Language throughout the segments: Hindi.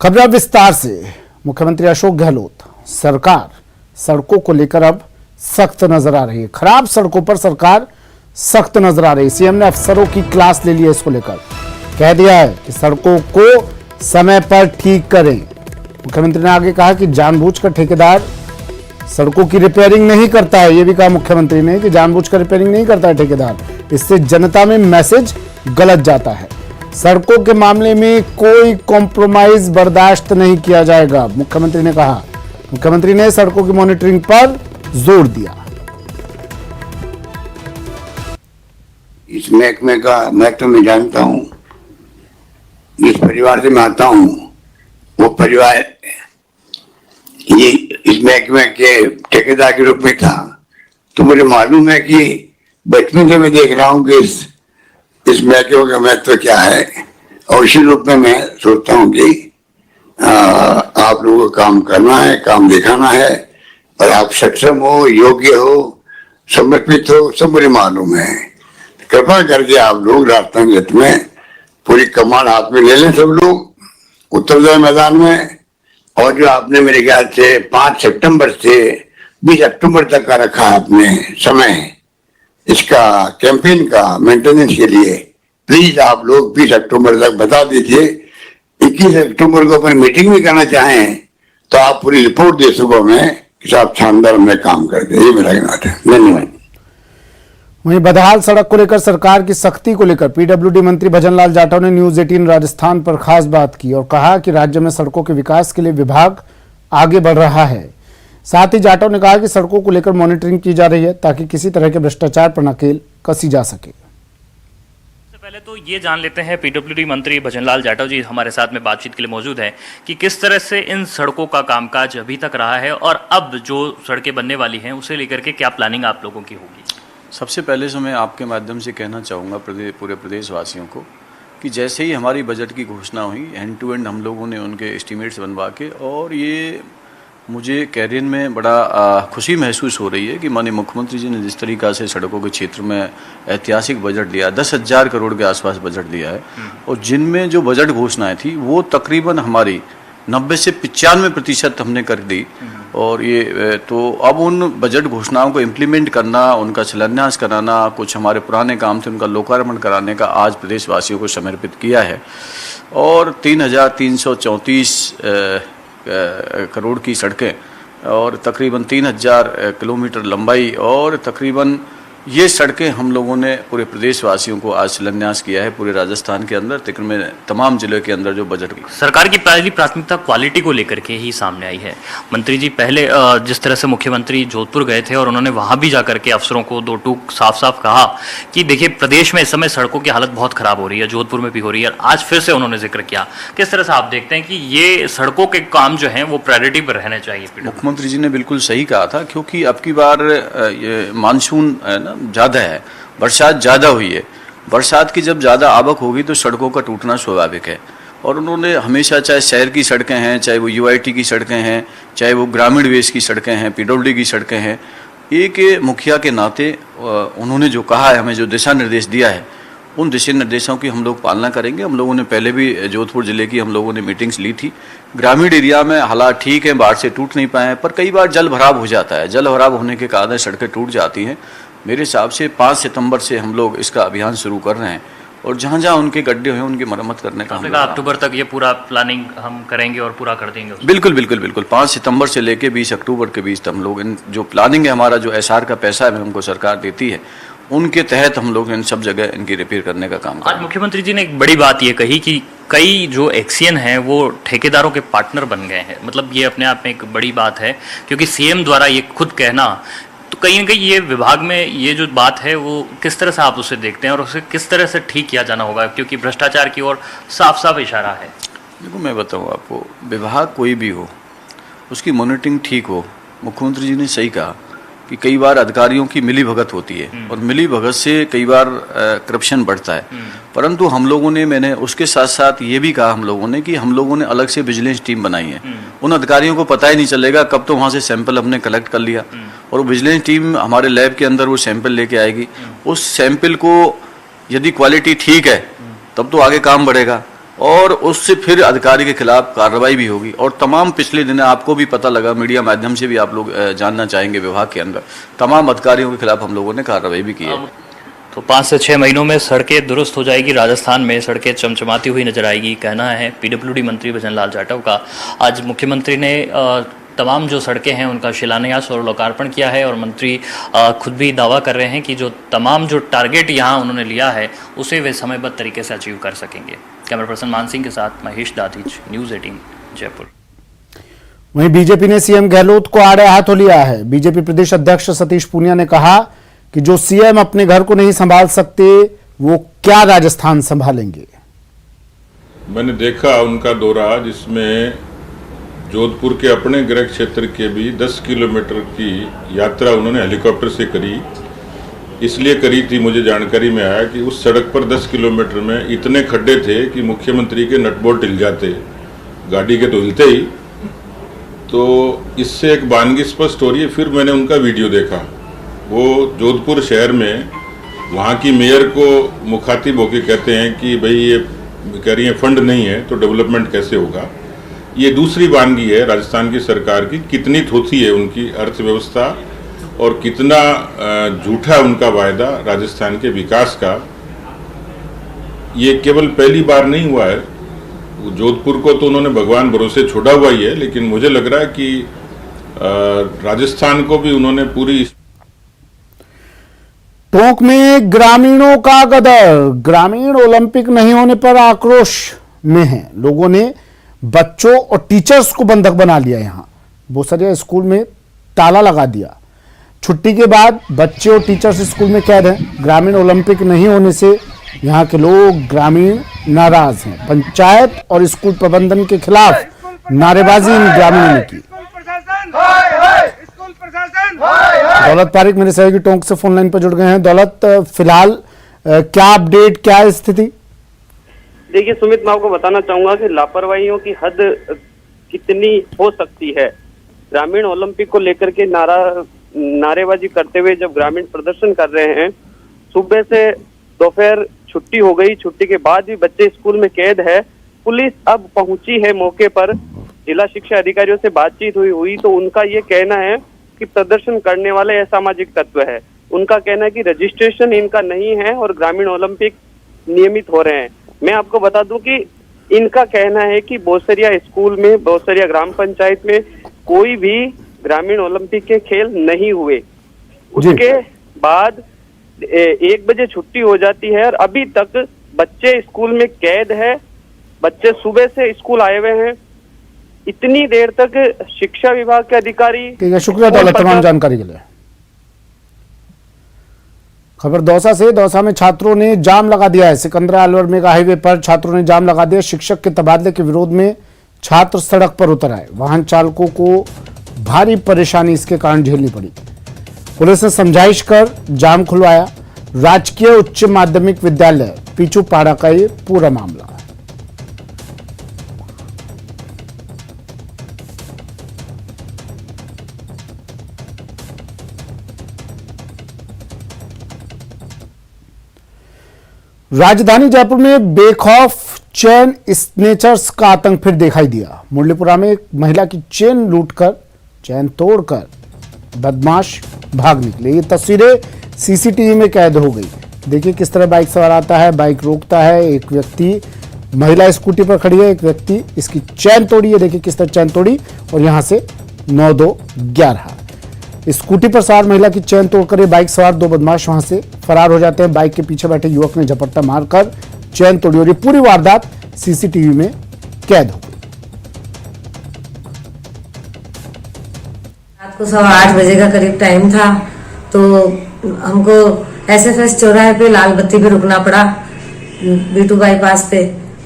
खबर विस्तार से। मुख्यमंत्री अशोक गहलोत सरकार सड़कों को लेकर अब सख्त नजर आ रही है। खराब सड़कों पर सरकार सख्त नजर आ रही है। सीएम ने अफसरों की क्लास ले ली है। इसको लेकर कह दिया है कि सड़कों को समय पर ठीक करें। मुख्यमंत्री ने आगे कहा कि जानबूझकर ठेकेदार सड़कों की रिपेयरिंग नहीं करता है। यह भी कहा मुख्यमंत्री ने कि जानबूझकर रिपेयरिंग नहीं करता है ठेकेदार, इससे जनता में मैसेज गलत जाता है। सड़कों के मामले में कोई कॉम्प्रोमाइज बर्दाश्त नहीं किया जाएगा, मुख्यमंत्री ने कहा। मुख्यमंत्री ने सड़कों की मॉनिटरिंग पर जोर दिया। इस महकमे का महत्व मैं जानता हूं, जिस परिवार से मैं आता हूं वो परिवार ये इस महकमे के ठेकेदार के रूप में था, तो मुझे मालूम है कि बचपन से मैं देख रहा हूं कि इस महकमे का महत्व क्या है। और इसी रूप में मैं सोचता हूं कि आप लोगों को काम करना है, काम दिखाना है, और आप सक्षम हो, योग्य हो, समर्पित हो, सब मुझे मालूम है। कृपा करके आप लोग राजस्थान हित में पूरी कमान हाथ में ले लें, सब लोग उत्तरदायी मैदान में। और जो आपने मेरे ख्याल से 5 सितंबर से 20 अक्टूबर तक का रखा आपने समय इसका कैंपेन का मेंटेनेंस के लिए, प्लीज आप लोग 20 अक्टूबर तक बता दीजिए। 21 अक्टूबर को अपन मीटिंग भी करना चाहें तो आप पूरी रिपोर्ट दे सको मैं कि साहब शानदार में काम कर दे। ये मेरा कहना है। धन्यवाद। वहीं बदहाल सड़क को लेकर सरकार की सख्ती को लेकर पीडब्ल्यूडी मंत्री भजनलाल जाटव ने न्यूज 18 राजस्थान पर खास बात की और कहा कि राज्य में सड़कों के विकास के लिए विभाग आगे बढ़ रहा है। साथ ही जाटव ने कहा कि सड़कों को लेकर मॉनिटरिंग की जा रही है ताकि किसी तरह के भ्रष्टाचार पर नकेल कसी जा सके। पहले तो ये जान लेते हैं, पीडब्ल्यूडी मंत्री भजनलाल जाटव जी हमारे साथ में बातचीत के लिए मौजूद हैं कि किस तरह से इन सड़कों का कामकाज अभी तक रहा है और अब जो सड़कें बनने वाली हैं उसे लेकर के क्या प्लानिंग आप लोगों की होगी। सबसे पहले से मैं आपके माध्यम से कहना चाहूँगा पूरे प्रदेशवासियों को कि जैसे ही हमारी बजट की घोषणा हुई, एंड टू एंड हम लोगों ने उनके एस्टीमेट्स बनवा के, और ये मुझे कैरियर में बड़ा खुशी महसूस हो रही है कि माननीय मुख्यमंत्री जी ने जिस तरीक़ा से सड़कों के क्षेत्र में ऐतिहासिक बजट दिया, 10,000 करोड़ के आसपास बजट दिया है, और जिनमें जो बजट घोषणाएं थी वो तकरीबन हमारी 90 से 95% हमने कर दी। और ये तो अब उन बजट घोषणाओं को इम्प्लीमेंट करना, उनका शिलान्यास कराना, कुछ हमारे पुराने काम थे उनका लोकार्पण कराने का आज प्रदेशवासियों को समर्पित किया है। और 3,334 करोड़ की सड़कें और तकरीबन 3,000 किलोमीटर लंबाई, और तकरीबन ये सड़कें हम लोगों ने पूरे प्रदेशवासियों को आज शिलान्यास किया है पूरे राजस्थान के अंदर, तकरीबन तमाम जिले के अंदर जो बजट की सरकार की पहली प्राथमिकता क्वालिटी को लेकर के ही सामने आई है। मंत्री जी पहले जिस तरह से मुख्यमंत्री जोधपुर गए थे और उन्होंने वहां भी जाकर के अफसरों को दो टूक साफ साफ कहा कि देखिए प्रदेश में इस समय सड़कों की हालत बहुत खराब हो रही है, जोधपुर में भी हो रही है। आज फिर से उन्होंने जिक्र किया, किस तरह से आप देखते हैं कि ये सड़कों के काम जो है वो प्रायोरिटी पर रहने चाहिए। मुख्यमंत्री जी ने बिल्कुल सही कहा था, क्योंकि अब की बार मानसून ज़्यादा है, बरसात ज़्यादा हुई है। बरसात की जब ज़्यादा आवक होगी तो सड़कों का टूटना स्वाभाविक है। और उन्होंने हमेशा, चाहे शहर की सड़कें हैं, चाहे वो यूआईटी की सड़कें हैं, चाहे वो ग्रामीण वेश की सड़कें हैं, पीडब्ल्यूडी की सड़कें हैं, एक मुखिया के नाते उन्होंने जो कहा है, हमें जो दिशा निर्देश दिया है, उन दिशा निर्देशों की हम लोग पालना करेंगे। हम लोगों ने पहले भी जोधपुर जिले की हम लोगों ने मीटिंग्स ली थी। ग्रामीण एरिया में हालात ठीक है, बाढ़ से टूट नहीं पाए हैं, पर कई बार जल भराव हो जाता है। जल भराव होने के कारण सड़कें टूट जाती हैं। मेरे हिसाब से 5 सितंबर से हम लोग इसका अभियान शुरू कर रहे हैं, और जहाँ जहाँ उनके गड्ढे हैं उनकी मरम्मत करने का अक्टूबर तक ये पूरा प्लानिंग हम करेंगे और पूरा कर देंगे। बिल्कुल बिल्कुल बिल्कुल 5 सितंबर से लेके 20 अक्टूबर के बीच हम लोग इन जो प्लानिंग है, हमारा जो एसआर का पैसा है हमको सरकार देती है, उनके तहत हम लोग इन सब जगह इनकी रिपेयर करने का काम करेंगे। आज मुख्यमंत्री जी ने एक बड़ी बात ये कही कि कई जो एक्सियन हैं वो ठेकेदारों के पार्टनर बन गए हैं। मतलब ये अपने आप में एक बड़ी बात है, क्योंकि सीएम द्वारा ये खुद कहना, तो कहीं ना कहीं ये विभाग में ये जो बात है वो किस तरह से आप उसे देखते हैं और उसे किस तरह से ठीक किया जाना होगा, क्योंकि भ्रष्टाचार की ओर साफ साफ इशारा है। देखो मैं बताऊँ आपको, विभाग कोई भी हो उसकी मॉनिटरिंग ठीक हो। मुख्यमंत्री जी ने सही कहा कि कई बार अधिकारियों की मिली भगत होती है, और मिली भगत से कई बार करप्शन बढ़ता है। परंतु हम लोगों ने, मैंने उसके साथ साथ ये भी कहा हम लोगों ने कि हम लोगों ने अलग से विजिलेंस टीम बनाई है। उन अधिकारियों को पता ही नहीं चलेगा कब तो वहाँ से सैंपल हमने कलेक्ट कर लिया, और वो विजिलेंस टीम हमारे लैब के अंदर वो सैंपल लेके आएगी। उस सैंपल को यदि क्वालिटी ठीक है तब तो आगे काम बढ़ेगा, और उससे फिर अधिकारी के खिलाफ कार्रवाई भी होगी। और तमाम पिछले दिन आपको भी पता लगा, मीडिया माध्यम से भी आप लोग जानना चाहेंगे, विभाग के अंदर तमाम अधिकारियों के खिलाफ हम लोगों ने कार्रवाई भी की है। तो 5 से 6 महीनों में सड़कें दुरुस्त हो जाएगी, राजस्थान में सड़कें चमचमाती हुई नजर आएगी, कहना है पीडब्ल्यूडी मंत्री भजन लाल जाटव का। आज मुख्यमंत्री ने तमाम जो सड़कें हैं उनका शिलान्यास और लोकार्पण किया है और मंत्री खुद भी दावा कर रहे हैं कि जो तमाम जो टारगेट यहाँ उन्होंने लिया है उसे वे समयबद्ध तरीके से अचीव कर सकेंगे। कैमरा पर्सन मान सिंह के साथ महेश दाधीच, न्यूज़ 18 जयपुर। वहीं बीजेपी ने सीएम गहलोत को आड़े हाथों लिया है। बीजेपी प्रदेश अध्यक्ष सतीश पूनिया ने कहा कि जो सीएम अपने घर को नहीं संभाल सकते वो क्या राजस्थान संभालेंगे। मैंने देखा उनका दौरा, जिसमें जोधपुर के अपने गृह क्षेत्र के भी 10 किलोमीटर की यात्रा उन्होंने हेलीकॉप्टर से करी। इसलिए करी थी, मुझे जानकारी में आया कि उस सड़क पर 10 किलोमीटर में इतने खड्डे थे कि मुख्यमंत्री के नटबोल्ट हिल जाते, गाड़ी के तो हिलते ही। तो इससे एक वानगी स्पष्ट हो रही है। फिर मैंने उनका वीडियो देखा, वो जोधपुर शहर में वहाँ की मेयर को मुखातिब होकर कहते हैं कि भाई ये कह रही है फंड नहीं है तो डेवलपमेंट कैसे होगा। ये दूसरी वानगी है राजस्थान की सरकार की, कितनी थोथी है उनकी अर्थव्यवस्था और कितना झूठा उनका वायदा राजस्थान के विकास का। ये केवल पहली बार नहीं हुआ है, जोधपुर को तो उन्होंने भगवान भरोसे छोड़ा हुआ ही है, लेकिन मुझे लग रहा है कि राजस्थान को भी उन्होंने पूरी। टोंक में ग्रामीणों का गदर, ग्रामीण ओलंपिक नहीं होने पर आक्रोश में हैं। लोगों ने बच्चों और टीचर्स को बंधक बना लिया। यहां बोसरिया स्कूल में ताला लगा दिया। छुट्टी के बाद बच्चे और टीचर्स स्कूल में कैद हैं। ग्रामीण ओलंपिक नहीं होने से यहां के लोग ग्रामीण नाराज हैं। पंचायत और स्कूल प्रबंधन के खिलाफ नारेबाजी इन ग्रामीणों ने की। दौलत पारिक मेरे सहयोगी टोंक से फोन लाइन पर जुड़ गए हैं। दौलत, फिलहाल क्या अपडेट, क्या स्थिति? देखिए सुमित, मैं आपको बताना चाहूंगा कि लापरवाहियों की हद कितनी हो सकती है। ग्रामीण ओलंपिक को लेकर के नारेबाजी करते हुए जब ग्रामीण प्रदर्शन कर रहे हैं, सुबह से दोपहर छुट्टी हो गई, छुट्टी के बाद भी बच्चे स्कूल में कैद है। पुलिस अब पहुंची है मौके पर, जिला शिक्षा अधिकारियों से बातचीत हुई तो उनका ये कहना है कि प्रदर्शन करने वाले असामाजिक तत्व है। उनका कहना है कि रजिस्ट्रेशन इनका नहीं है और ग्रामीण ओलंपिक नियमित हो रहे हैं। मैं आपको बता दूं कि इनका कहना है कि बोसरिया स्कूल में, बोसरिया ग्राम पंचायत में कोई भी ग्रामीण ओलंपिक के खेल नहीं हुए। उसके बाद 1 बजे छुट्टी हो जाती है और अभी तक बच्चे स्कूल में कैद है। बच्चे सुबह से स्कूल आए हुए हैं। इतनी देर तक शिक्षा विभाग के अधिकारी। ठीक है, शुक्रिया दौलत तमाम जानकारी के लिए। खबर दौसा से। दौसा में छात्रों ने जाम लगा दिया है। सिकंदरा अलवर मेगा हाईवे पर छात्रों ने जाम लगा दिया। शिक्षक के तबादले के विरोध में छात्र सड़क पर उतर आए। वाहन चालकों को भारी परेशानी इसके कारण झेलनी पड़ी। पुलिस ने समझाइश कर जाम खुलवाया। राजकीय उच्च माध्यमिक विद्यालय पीछूपाड़ा का ये पूरा मामला है। राजधानी जयपुर में बेखौफ चेन स्नेचर्स का आतंक फिर दिखाई दिया। मुरलीपुरा में एक महिला की चेन लूटकर, चेन तोड़कर बदमाश भाग निकले। ये तस्वीरें सीसीटीवी में कैद हो गई। देखिए किस तरह बाइक सवार आता है, बाइक रोकता है। एक व्यक्ति, महिला स्कूटी पर खड़ी है, एक व्यक्ति इसकी चेन तोड़ी है। देखिए किस तरह चेन तोड़ी और यहां से 9-2-11 स्कूटी पर सवार महिला की चेन तोड़कर ये बाइक सवार 2 बदमाश वहां से फरार हो जाते हैं। बाइक के पीछे बैठे युवक ने झपट्टा मारकर चेन तोड़ी और ये पूरी वारदात सीसीटीवी में कैद हो गई। रात को 8:15 बजे का करीब टाइम था, तो हमको एसएफएस चौराहे पे लाल बत्ती पे रुकना पड़ा, B2 बाईपास पे।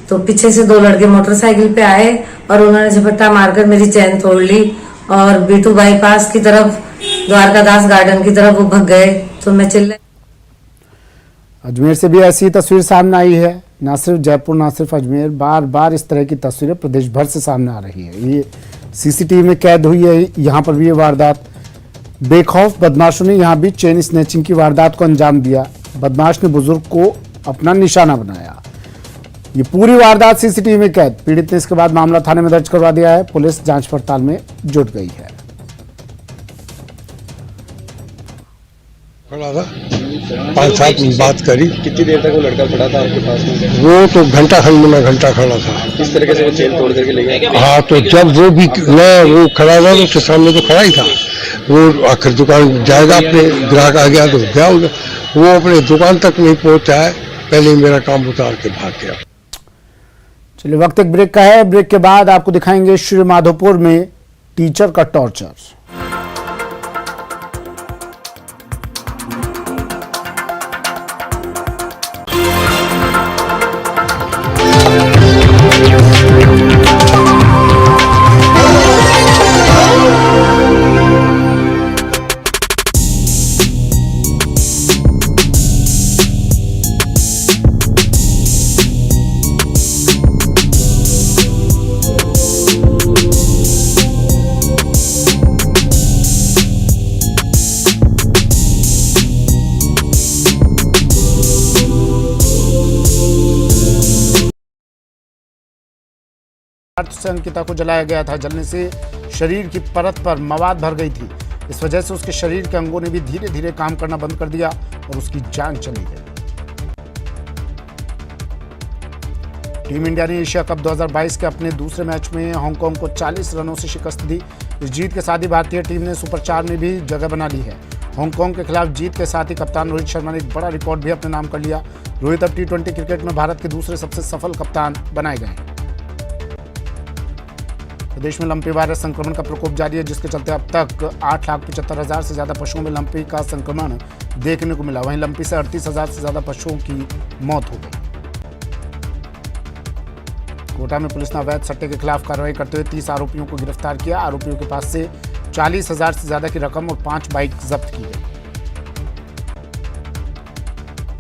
तो पीछे से 2 लड़के मोटरसाइकिल पे आए और उन्होंने झपट्टा मारकर मेरी चेन तोड़ ली और B2 बाईपास की तरफ, द्वारकादास गार्डन की तरफ वो भाग गए। तो मैं चिल्लाई। अजमेर से भी ऐसी तस्वीर सामने आई है। न सिर्फ जयपुर, न सिर्फ अजमेर, बार बार इस तरह की तस्वीरें प्रदेश भर से सामने आ रही है। ये सीसीटीवी में कैद हुई है। यहाँ पर भी ये वारदात, बेखौफ बदमाशों ने यहाँ भी चेन स्नैचिंग की वारदात को अंजाम दिया। बदमाश ने बुजुर्ग को अपना निशाना बनाया। ये पूरी वारदात सीसीटीवी में कैद। पीड़ित ने इसके बाद मामला थाने में दर्ज करवा दिया है। पुलिस जांच पड़ताल में जुट गई है। खड़ा था 5-7 मिनट बात करी। कितनी देर तक वो लड़का खड़ा था आपके पास में? वो तो घंटा खड़ा था। किस तरीके से वो चेन तोड़ करके ले गया? हाँ, तो जब वो भी वो खड़ा था तो उसके सामने तो खड़ा ही था। वो आखिर दुकान जाएगा, अपने ग्राहक आ गया तो क्या हो गया, वो अपने दुकान तक नहीं पहुंचा है, पहले ही मेरा काम उतार के भाग गया। चलिए, वक्त एक ब्रेक का है। ब्रेक के बाद आपको दिखाएंगे श्री माधोपुर में टीचर का टॉर्चर। से अंकिता को जलाया गया था। जलने से शरीर की परत पर मवाद भर गई थी। इस वजह से उसके शरीर के अंगों ने भी धीरे धीरे काम करना बंद कर दिया और उसकी जान चली गई। टीम इंडिया ने एशिया कप 2022 के अपने दूसरे मैच में हांगकांग को 40 रनों से शिकस्त दी। इस जीत के साथ ही भारतीय टीम ने सुपर 4 में भी जगह बना ली है। हांगकांग के खिलाफ जीत के साथ ही कप्तान रोहित शर्मा ने एक बड़ा रिकॉर्ड भी अपने नाम कर लिया। रोहित अब T20 क्रिकेट में भारत के दूसरे सबसे सफल कप्तान बनाए गए हैं। प्रदेश में लंपी वायरस संक्रमण का प्रकोप जारी है, जिसके चलते अब तक 8,75,000 से ज्यादा पशुओं में लंपी का संक्रमण देखने को मिला। वहीं लंपी से 38,000 से ज्यादा पशुओं की मौत हो गई। कोटा में पुलिस ने अवैध सट्टे के खिलाफ कार्रवाई करते हुए 30 आरोपियों को गिरफ्तार किया। आरोपियों के पास से 40,000 से ज्यादा की रकम और 5 बाइक जब्त की गई।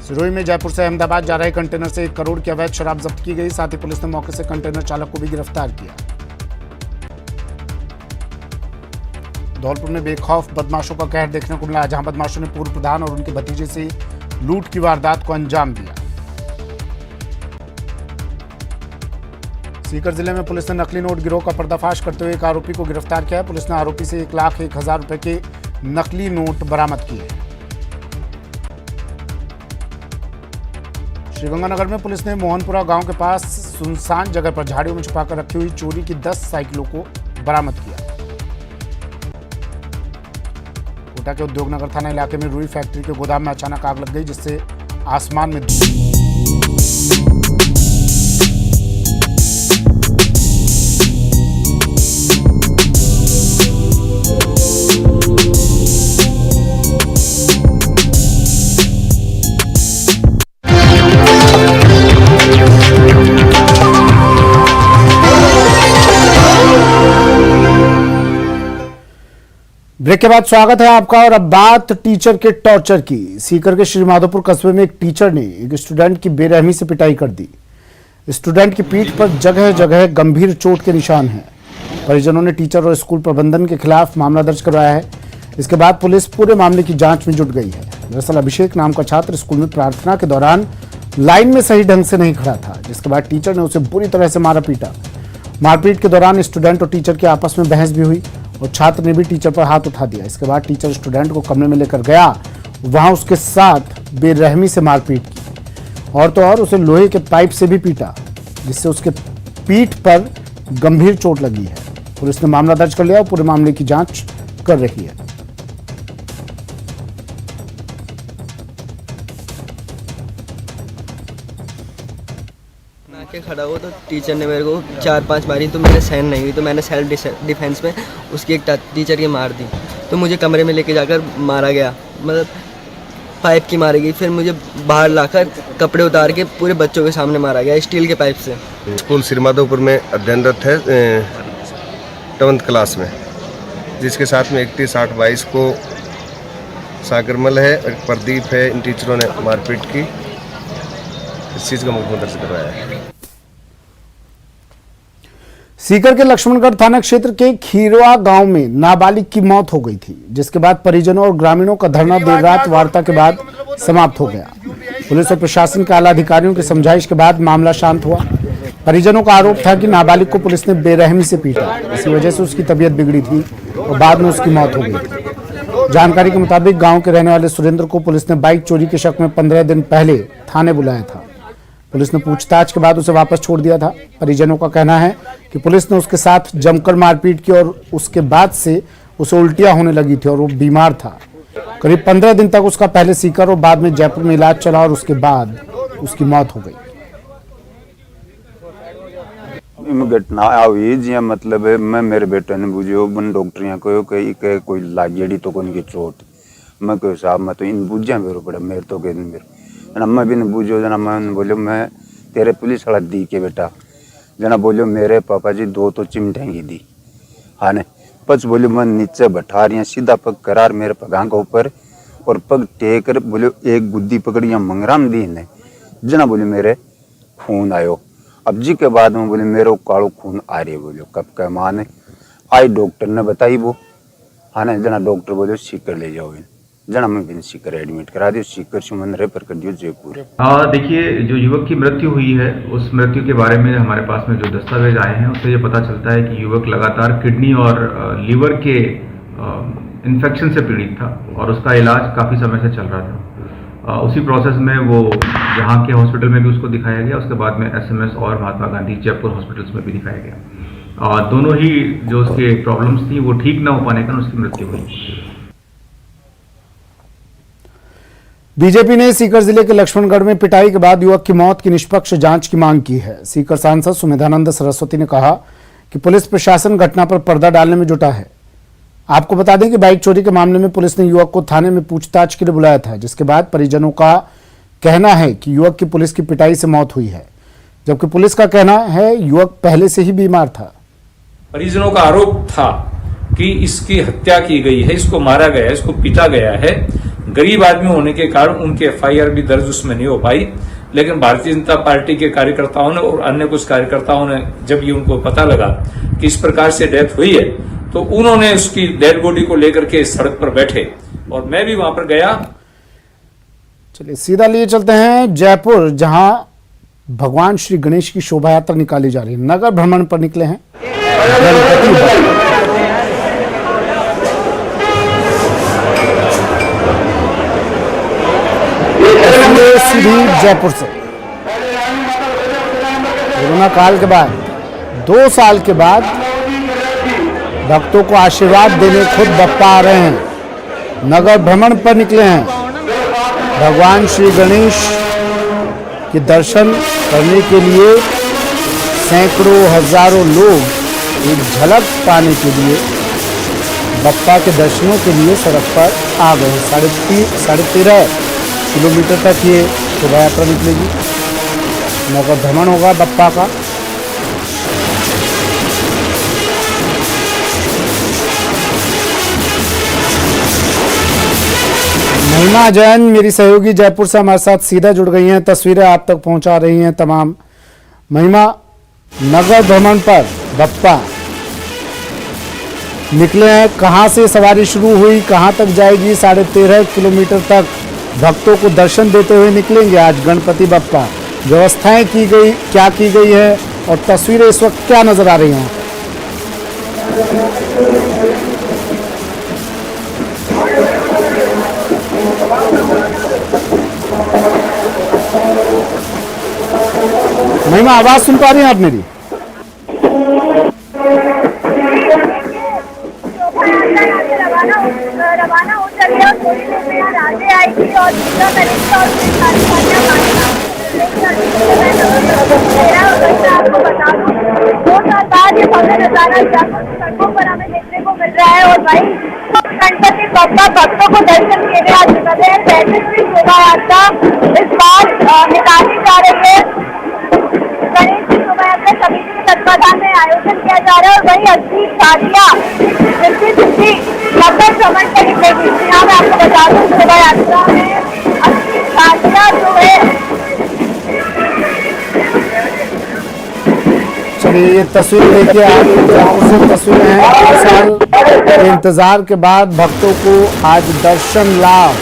सिरोही में जयपुर से अहमदाबाद जा रहे कंटेनर से 1 करोड़ की अवैध शराब जब्त की गई। साथ ही पुलिस ने मौके से कंटेनर चालक को भी गिरफ्तार किया। धौलपुर में बेखौफ बदमाशों का कहर देखने को मिला, जहां बदमाशों ने पूर्व प्रधान और उनके भतीजे से लूट की वारदात को अंजाम दिया। सीकर जिले में पुलिस ने नकली नोट गिरोह का पर्दाफाश करते हुए एक आरोपी को गिरफ्तार किया है। पुलिस ने आरोपी से 1,01,000 रुपए के नकली नोट बरामद किए। श्रीगंगानगर में पुलिस ने मोहनपुरा गांव के पास सुनसान जगह पर झाड़ियों में छुपाकर रखी हुई चोरी की 10 साइकिलों को बरामद किया। कोटा के उद्योगनगर थाना इलाके में रुई फैक्ट्री के गोदाम में अचानक आग लग गई, जिससे आसमान में ब्रेक के बाद स्वागत है आपका। और अब बात टीचर के टॉर्चर की। सीकर के श्री माधोपुर कस्बे में एक टीचर ने एक स्टूडेंट की बेरहमी से पिटाई कर दी। स्टूडेंट की पीठ पर जगह जगह गंभीर चोट के निशान हैं। परिजनों ने टीचर और स्कूल प्रबंधन के खिलाफ मामला दर्ज करवाया है। इसके बाद पुलिस पूरे मामले की जांच में जुट गई है। दरअसल अभिषेक नाम का छात्र स्कूल में प्रार्थना के दौरान लाइन में सही ढंग से नहीं खड़ा था, जिसके बाद टीचर ने उसे बुरी तरह से मारा पीटा। मारपीट के दौरान स्टूडेंट और टीचर की आपस में बहस भी हुई और छात्र ने भी टीचर पर हाथ उठा दिया। इसके बाद टीचर स्टूडेंट को कमरे में लेकर गया, वहां उसके साथ बेरहमी से मारपीट की और तो और उसे लोहे के पाइप से भी पीटा, जिससे उसके पीठ पर गंभीर चोट लगी है। पुलिस ने मामला दर्ज कर लिया और पूरे मामले की जांच कर रही है। के खड़ा हुआ तो टीचर ने मेरे को 4-5 मारी, तो मेरे सहन नहीं हुई, तो मैंने सेल्फ डिफेंस में उसकी एक टीचर की मार दी। तो मुझे कमरे में लेके जाकर मारा गया, मतलब पाइप की मारी गई। फिर मुझे बाहर लाकर कपड़े उतार के पूरे बच्चों के सामने मारा गया स्टील के पाइप से। स्कूल श्री माधोपुर में अध्ययनरत है 7th क्लास में, जिसके साथ में 31/8/22 को सागरमल है और प्रदीप है। इन टीचरों ने मारपीट की। इस चीज़ का मुकदमा दर्ज करवाया है। सीकर के लक्ष्मणगढ़ थाना क्षेत्र के खीरवा गांव में नाबालिग की मौत हो गई थी, जिसके बाद परिजनों और ग्रामीणों का धरना देर रात वार्ता के बाद समाप्त हो गया। पुलिस और प्रशासन के आला अधिकारियों की समझाइश के बाद मामला शांत हुआ। परिजनों का आरोप था कि नाबालिग को पुलिस ने बेरहमी से पीटा, इसी वजह से उसकी तबीयत बिगड़ी थी और बाद में उसकी मौत हो गई। जानकारी के मुताबिक गांव के रहने वाले सुरेंद्र को पुलिस ने बाइक चोरी के शक में 15 दिन पहले थाने बुलाया था। पुलिस ने पूछताछ के बाद उसे वापस छोड़ दिया था। परिजनों का कहना है कि पुलिस ने उसके साथ जमकर मारपीट की और उसके बाद से उसे उल्टियां होने लगी थी और वो बीमार था। करीब 15 दिन तक उसका पहले सीकर और बाद में जयपुर में इलाज चला और उसके बाद उसकी मौत हो गई। घटना हुई जी, मतलब मैं मेरे बेटे ने बुझो बन डॉक्टर को कोई लागेड़ी तो कोई की चोट, मैं कोई साहब मैं तो इन बुझा मेरे पड़े मेरे तो कह मेरे जना मैं भी नहीं बुझो जना मैं बोलो मैं तेरे पुलिस वाला दी के बेटा जना बोलो मेरे पापा जी 2 तो चिमटेंगी दी हाँ ने पच बोलो मैं नीचे बैठा रही सीधा पग करार मेरे पगां के ऊपर और पग टेक कर बोलो एक गुद्दी पकड़ी या मंगराम दी ने जना बोले मेरे खून आयो। अब जी के बाद में बोले मेरे कालो खून आ रही बोलो कब का माँ ने आई डॉक्टर ने बताई वो हाँ ना जना डॉक्टर बोले सीकर ले जाओ जना मैं बिन सीकर एडमिट करा दियो सीकर से मैंने रेफर कर दियो जयपुर। देखिए जो युवक की मृत्यु हुई है उस मृत्यु के बारे में हमारे पास में जो दस्तावेज आए हैं उससे ये पता चलता है कि युवक लगातार किडनी और लीवर के इन्फेक्शन से पीड़ित था और उसका इलाज काफ़ी समय से चल रहा था। उसी प्रोसेस में वो यहाँ के हॉस्पिटल में भी उसको दिखाया गया, उसके बाद में SMS और महात्मा गांधी जयपुर हॉस्पिटल्स में भी दिखाया गया। दोनों ही जो उसके प्रॉब्लम्स थी वो ठीक ना हो पाने के कारण उसकी मृत्यु हुई। बीजेपी ने सीकर जिले के लक्ष्मणगढ़ में पिटाई के बाद युवक की मौत की निष्पक्ष जांच की मांग की है। सीकर सांसद सुमेधानंद सरस्वती ने कहा कि पुलिस प्रशासन घटना पर पर्दा डालने में जुटा है। आपको बता दें कि बाइक चोरी के मामले में पुलिस ने युवक को थाने में पूछताछ के लिए बुलाया था, जिसके बाद परिजनों का कहना है कि युवक की पुलिस की पिटाई से मौत हुई है, जबकि पुलिस का कहना है युवक पहले से ही बीमार था। परिजनों का आरोप था कि इसकी हत्या की गई है, इसको मारा गया है, इसको पीटा गया है। गरीब आदमी होने के कारण उनके FIR भी दर्ज उसमें नहीं हो पाई, लेकिन भारतीय जनता पार्टी के कार्यकर्ताओं ने और अन्य कुछ कार्यकर्ताओं ने जब ये उनको पता लगा कि इस प्रकार से डेथ हुई है तो उन्होंने उसकी डेड बॉडी को लेकर के सड़क पर बैठे और मैं भी वहां पर गया। चलिए सीधा लिए चलते हैं जयपुर, जहां भगवान श्री गणेश की शोभा यात्रा निकाली जा रही है। नगर भ्रमण पर निकले हैं जयपुर से। कोरोना काल के बाद 2 साल के बाद भक्तों को आशीर्वाद देने खुद बप्पा आ रहे हैं। नगर भ्रमण पर निकले हैं। भगवान श्री गणेश के दर्शन करने के लिए सैकड़ों हजारों लोग एक झलक पाने के लिए बप्पा के दर्शनों के लिए सड़क पर आ गए। 13.5 किलोमीटर तक ये शोभा यात्रा निकलेगी। नगर भ्रमण होगा बप्पा का। महिमा जैन मेरी सहयोगी जयपुर से हमारे साथ सीधा जुड़ गई हैं, तस्वीरें आप तक पहुंचा रही हैं तमाम। महिमा, नगर भ्रमण पर बप्पा निकले हैं, कहां से सवारी शुरू हुई, कहां तक जाएगी? 13.5 किलोमीटर तक भक्तों को दर्शन देते हुए निकलेंगे आज गणपति बप्पा। व्यवस्थाएं की गई, क्या की गई है और तस्वीरें इस वक्त क्या नजर आ रही हैं? महिमा, आवाज सुन पा रही हैं आप मेरी? रवाना हो चुकी है और थोड़ी देर में यहाँ आगे आएगी और पूजा करेगी और फिर सारी बातें आपको बता दूं 2 साल बाद ये भव्य नजारा सड़कों पर हमें देखने को मिल रहा है। और भाई गणपति बप्पा भक्तों को दर्शन के लिए आज निकले हैं। 35वीं शोभा यात्रा इस बार निकाली जा रही है। गणेश की शोभा यात्रा सभी के तत्वाधान में आयोजन किया जा रहा है और वही 80 शादियाँ जिसकी नगर भ्रमण पर निकलेगी। यहाँ मैं आपको बता दूं शोभा यात्रा में 80 शादियाँ जो है। चलिए ये तस्वीर देखिए आप, जयपुर से तस्वीरें हैं। 2 साल के इंतजार के बाद भक्तों को आज दर्शन लाभ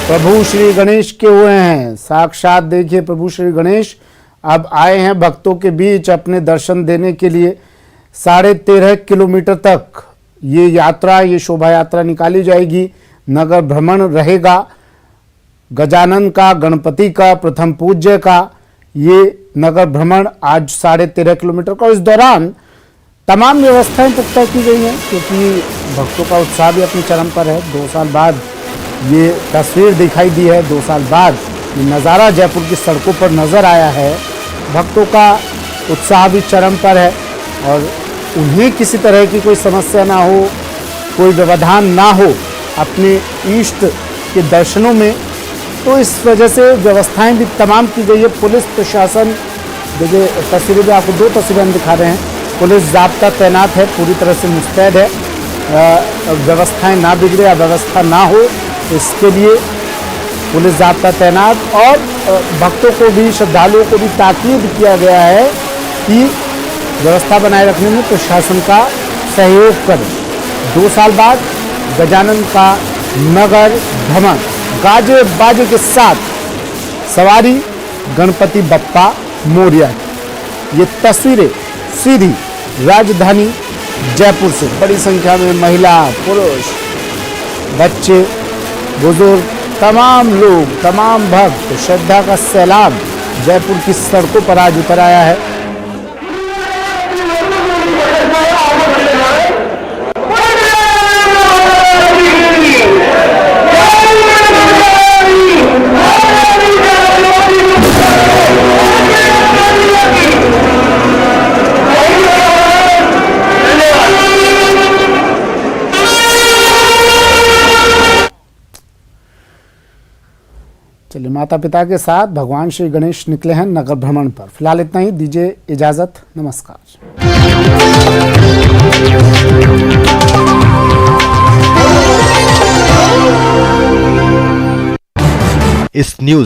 प्रभु श्री गणेश के हुए हैं। साक्षात देखिए प्रभु श्री गणेश अब आए हैं भक्तों के बीच अपने दर्शन देने के लिए। 13.5 किलोमीटर तक ये यात्रा, ये शोभा यात्रा निकाली जाएगी। नगर भ्रमण रहेगा। गजानन का, गणपति का, प्रथम पूज्य का ये नगर भ्रमण आज 13.5 किलोमीटर का। इस दौरान तमाम व्यवस्थाएं पुख्ता की गई हैं क्योंकि भक्तों का उत्साह भी अपने चरम पर है। 2 साल बाद ये तस्वीर दिखाई दी है, 2 साल बाद ये नज़ारा जयपुर की सड़कों पर नज़र आया है। भक्तों का उत्साह भी चरम पर है और उन्हें किसी तरह की कोई समस्या ना हो, कोई व्यवधान ना हो अपने इष्ट के दर्शनों में, तो इस वजह से व्यवस्थाएं भी तमाम की गई है। पुलिस प्रशासन, देखिए तस्वीरें भी आपको 2 तस्वीरें हम दिखा रहे हैं। पुलिस जाब्ता तैनात है, पूरी तरह से मुस्तैद है। व्यवस्थाएं ना बिगड़े, अव्यवस्था ना हो, इसके लिए पुलिस जाब्ता तैनात और भक्तों को भी, श्रद्धालुओं को भी ताकीद किया गया है कि व्यवस्था बनाए रखने में प्रशासन का सहयोग करें। 2 साल बाद गजानन का नगर भ्रमण गाजे बाजे के साथ, सवारी गणपति बप्पा मोरिया। ये तस्वीरें सीधी राजधानी जयपुर से बड़ी संख्या में महिला, पुरुष, बच्चे, बुजुर्ग, तमाम लोग, तमाम भक्त, श्रद्धा का सैलाब जयपुर की सड़कों पर आज उतर आया है। चलिए, माता पिता के साथ भगवान श्री गणेश निकले हैं नगर भ्रमण पर। फिलहाल इतना ही, दीजिए इजाजत, नमस्कार। इस न्यूज